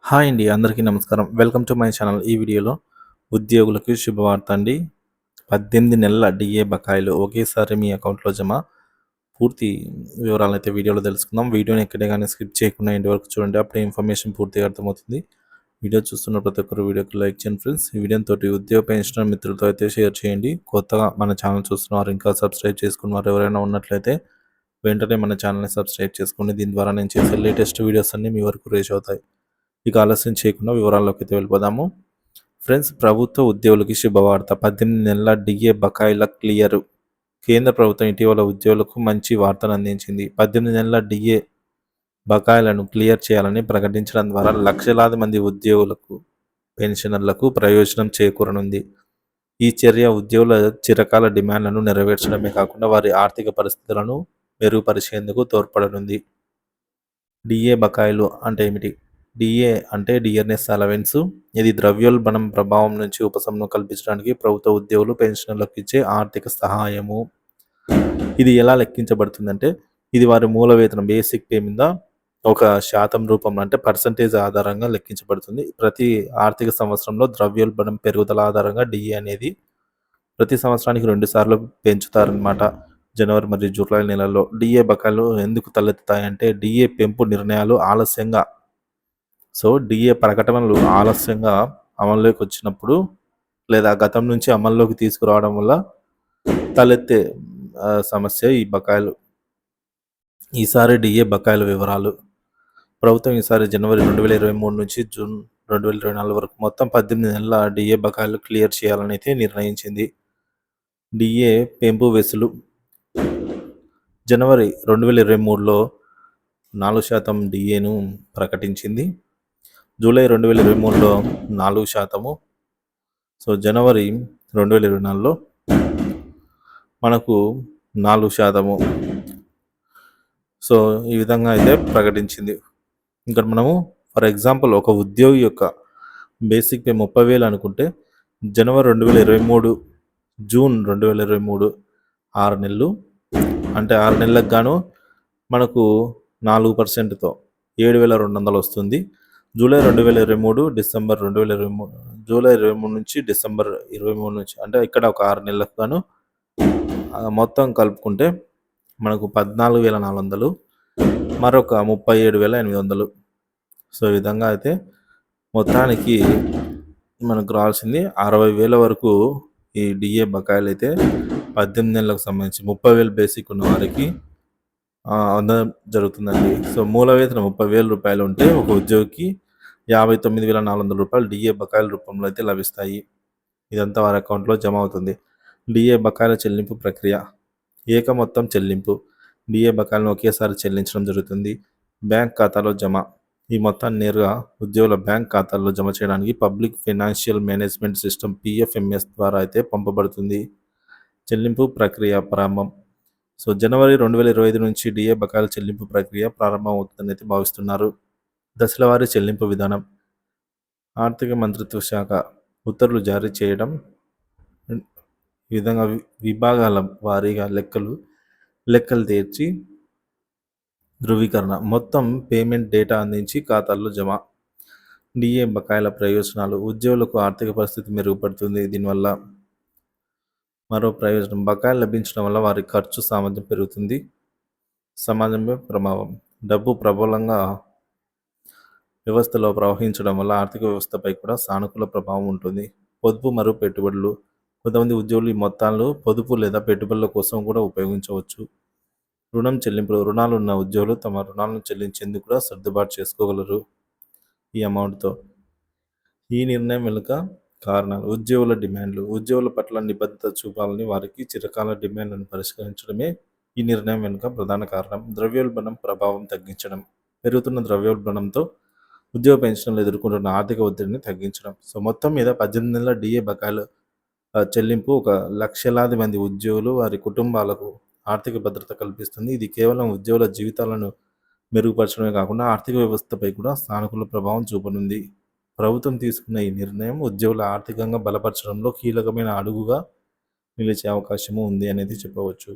Hi అండి. అందరికీ నమస్కారం. Welcome to my channel. ఈ వీడియోలో ఉద్యోగులకు శుభవార్త అండి. 18 నెలల డీఏ బకాయిలు ఒకేసారి మీ అకౌంట్‌లో జమ. పూర్తి వివరాలైతే వీడియోలో తెలుసుకుందాం. వీడియోని ఎక్కడే గాని స్కిప్ చేయకుండా ఎండ్ వరకు చూడండి. అప్పుడే ఇన్ఫర్మేషన్ పూర్తిగా అర్థమవుతుంది. వీడియో చూస్తున్న ప్రతి ఒక్కరు వీడియోకి లైక్ చేయండి ఫ్రెండ్స్. ఈ వీడియోతోటి ఉద్యోగ పెన్షనర్ మిత్రులతో అయితే షేర్ చేయండి. కొత్తగా మన ఛానల్ చూస్తున్నవారు, ఇంకా సబ్స్క్రైబ్ చేసుకున్నవారు ఎవరైనా ఉన్నట్లయితే వెంటనే మన ఛానల్‌ని సబ్స్క్రైబ్ చేసుకోండి. దీని ద్వారా నేను చేసే లేటెస్ట్ వీడియోస్ అన్నీ మీ వరకు రీచ్ అవుతాయి. ఇక ఆలస్యం చేయకుండా వివరాల్లోకి అయితే వెళ్ళిపోదాము. ఫ్రెండ్స్, ప్రభుత్వ ఉద్యోగులకి శుభవార్త. 18 నెలల డిఏ బకాయిల క్లియర్. కేంద్ర ప్రభుత్వం ఇటీవల ఉద్యోగులకు మంచి వార్తను అందించింది. 18 నెలల డిఏ బకాయిలను క్లియర్ చేయాలని ప్రకటించడం ద్వారా లక్షలాది మంది ఉద్యోగులకు, పెన్షనర్లకు ప్రయోజనం చేకూరనుంది. ఈ చర్య ఉద్యోగుల చిరకాల డిమాండ్లను నెరవేర్చడమే కాకుండా వారి ఆర్థిక పరిస్థితులను మెరుగుపరిచేందుకు తోడ్పడనుంది. డిఏ బకాయిలు అంటే ఏమిటి? డిఏ అంటే డియర్నెస్ అలవెన్స్. ఇది ద్రవ్యోల్బణం ప్రభావం నుంచి ఉపశమనం కల్పించడానికి ప్రభుత్వ ఉద్యోగులు, పెన్షనర్లకు ఇచ్చే ఆర్థిక సహాయము. ఇది ఎలా లెక్కించబడుతుందంటే, ఇది వారి మూల వేతనం బేసిక్ పే మీద ఒక శాతం రూపంలో అంటే పర్సంటేజ్ ఆధారంగా లెక్కించబడుతుంది. ప్రతి ఆర్థిక సంవత్సరంలో ద్రవ్యోల్బణం పెరుగుదల ఆధారంగా డిఏ అనేది ప్రతి సంవత్సరానికి 2 సార్లు పెంచుతారనమాట. జనవరి మరియు జూలై నెలల్లో. డిఏ బకాయిలు ఎందుకు తలెత్తుతాయంటే, డిఏ పెంపు నిర్ణయాలు ఆలస్యంగా డిఏ ప్రకటనలు ఆలస్యంగా అమల్లోకి వచ్చినప్పుడు, లేదా గతం నుంచి అమల్లోకి తీసుకురావడం వల్ల తలెత్తే సమస్య ఈ బకాయిలు. ఈసారి డిఏ బకాయిల వివరాలు. ప్రభుత్వం ఈసారి జనవరి 2023 నుంచి జూన్ 2024 వరకు మొత్తం 18 నెలల డిఏ బకాయిలు క్లియర్ చేయాలని అయితే నిర్ణయించింది. డిఏ పెంపు వెసులు. జనవరి 2023లో 4% డిఏను ప్రకటించింది. జూలై 2023లో 4%. జనవరి 2024లో మనకు 4%. ఈ విధంగా అయితే ప్రకటించింది. ఇక్కడ మనము ఫర్ ఎగ్జాంపుల్ ఒక ఉద్యోగి యొక్క బేసిక్ పే 30,000 అనుకుంటే, జనవరి 2023, జూన్ 2023 6 నెలలు. అంటే 6 నెలలకు గాను మనకు 4%తో 7,200 వస్తుంది. జూలై 2023, డిసెంబర్ 2023, జూలై 23 నుంచి డిసెంబర్ 23 నుంచి అంటే ఇక్కడ ఒక 6 నెలలకు గాను మొత్తం కలుపుకుంటే మనకు 14,400, మరొక 37,800. ఈ విధంగా అయితే మొత్తానికి మనకు రావాల్సింది 60,000 వరకు ఈ డిఏ బకాయిలు అయితే 18 నెలలకు సంబంధించి 30,000 బేసిక్ ఉన్న వారికి అందడం జరుగుతుందండి. మూల వేతనం 30,000 రూపాయలు ఉంటే ఒక ఉద్యోగికి 59,400 రూపాయలు డిఏ బకాయిల రూపంలో అయితే లభిస్తాయి. ఇదంతా వారి అకౌంట్లో జమ అవుతుంది. డిఏ బకాయిల చెల్లింపు ప్రక్రియ. ఏక మొత్తం చెల్లింపు. డిఏ బకాయిలను ఒకేసారి చెల్లించడం జరుగుతుంది. బ్యాంక్ ఖాతాలో జమ. ఈ మొత్తాన్ని నేరుగా ఉద్యోగుల బ్యాంక్ ఖాతాల్లో జమ చేయడానికి public financial management system PFMS ద్వారా అయితే పంపబడుతుంది. చెల్లింపు ప్రక్రియ ప్రారంభం. జనవరి 2025 నుంచి డిఏ బకాయిల చెల్లింపు ప్రక్రియ ప్రారంభం అవుతుందని అయితే భావిస్తున్నారు. దశలవారీ చెల్లింపు విధానం. ఆర్థిక మంత్రిత్వ శాఖ ఉత్తర్వులు జారీ చేయడం. ఈ విధంగా విభాగాల వారీగా లెక్కలు తీర్చి ధృవీకరణ. మొత్తం పేమెంట్ డేటా అందించి ఖాతాల్లో జమ. డిఏ బకాయిల ప్రయోజనాలు. ఉద్యోగులకు ఆర్థిక పరిస్థితి మెరుగుపడుతుంది. దీనివల్ల మరో ప్రయోజనం, బకాయిలు లభించడం వల్ల వారి ఖర్చు సామర్థ్యం పెరుగుతుంది. సమాజంపై ప్రభావం. డబ్బు ప్రబలంగా వ్యవస్థలో ప్రవహించడం వల్ల ఆర్థిక వ్యవస్థపై కూడా సానుకూల ప్రభావం ఉంటుంది. పొదుపు మరియు పెట్టుబడులు. కొంతమంది ఉద్యోగులు ఈ మొత్తాలను పొదుపు లేదా పెట్టుబడుల కోసం కూడా ఉపయోగించవచ్చు. రుణం చెల్లింపులు. రుణాలు ఉన్న ఉద్యోగులు తమ రుణాలను చెల్లించేందుకు కూడా సర్దుబాటు చేసుకోగలరు ఈ అమౌంట్తో. ఈ నిర్ణయం వెనుక కారణాలు. ఉద్యోగుల డిమాండ్లు. ఉద్యోగుల పట్ల నిబద్ధత చూపాలని వారికి చిరకాల డిమాండ్లను పరిష్కరించడమే ఈ నిర్ణయం వెనుక ప్రధాన కారణం. ద్రవ్యోల్బణం ప్రభావం తగ్గించడం. పెరుగుతున్న ద్రవ్యోల్బణంతో ఉద్యోగ పెన్షన్లు ఎదుర్కొంటున్న ఆర్థిక ఒత్తిడిని తగ్గించడం. మొత్తం మీద 18 నెలల డిఏ బకాయిలు చెల్లింపు ఒక లక్షలాది మంది ఉద్యోగులు, వారి కుటుంబాలకు ఆర్థిక భద్రత కల్పిస్తుంది. ఇది కేవలం ఉద్యోగుల జీవితాలను మెరుగుపరచడమే కాకుండా ఆర్థిక వ్యవస్థపై కూడా సానుకూల ప్రభావం చూపనుంది. ప్రభుత్వం తీసుకున్న ఈ నిర్ణయం ఉద్యోగుల ఆర్థికంగా బలపరచడంలో కీలకమైన అడుగుగా నిలిచే అవకాశము ఉంది అనేది చెప్పవచ్చు.